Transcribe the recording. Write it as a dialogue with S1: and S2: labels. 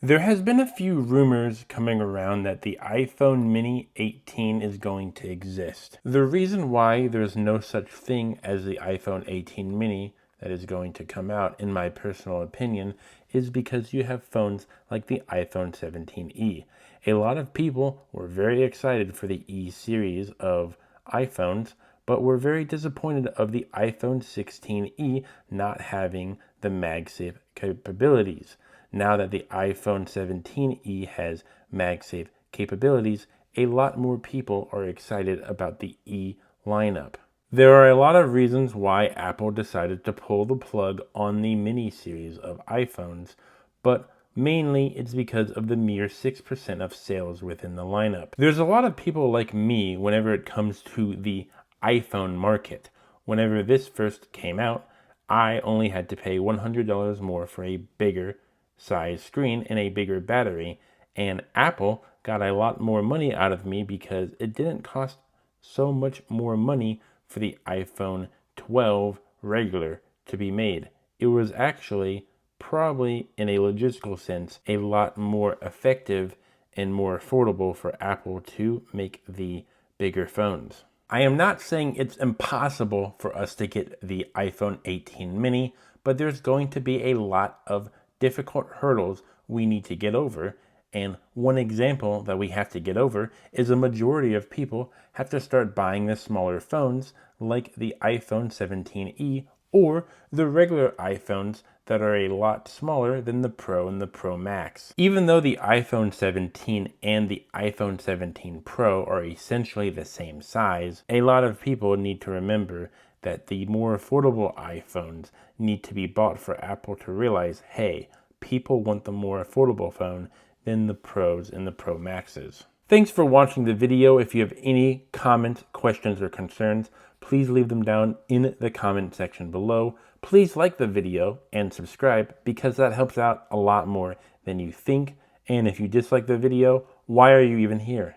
S1: There has been a few rumors coming around that the iPhone mini 18 is going to exist. The reason why there's no such thing as the iPhone 18 mini that is going to come out, in my personal opinion, is because you have phones like the iPhone 17e. A lot of people were very excited for the E series of iPhones, but were very disappointed of the iPhone 16e not having the MagSafe capabilities. Now that the iPhone 17e has MagSafe capabilities, a lot more people are excited about the E lineup. There are a lot of reasons why Apple decided to pull the plug on the mini series of iPhones, but mainly it's because of the mere 6% of sales within the lineup. There's a lot of people like me whenever it comes to the iPhone market. Whenever this first came out, I only had to pay $100 more for a bigger size screen and a bigger battery, and Apple got a lot more money out of me because it didn't cost so much more money for the iPhone 12 regular to be made. It was actually probably in a logistical sense a lot more effective and more affordable for Apple to make the bigger phones. I am not saying it's impossible for us to get the iPhone 18 mini, but there's going to be a lot of difficult hurdles we need to get over. And one example that we have to get over is a majority of people have to start buying the smaller phones like the iPhone 17e or the regular iPhones that are a lot smaller than the Pro and the Pro Max. Even though the iPhone 17 and the iPhone 17 Pro are essentially the same size, a lot of people need to remember that the more affordable iPhones need to be bought for Apple to realize, hey, people want the more affordable phone than the Pros and the Pro Maxes. Thanks for watching the video. If you have any comments, questions, or concerns, please leave them down in the comment section below. Please like the video and subscribe because that helps out a lot more than you think. And if you dislike the video, why are you even here?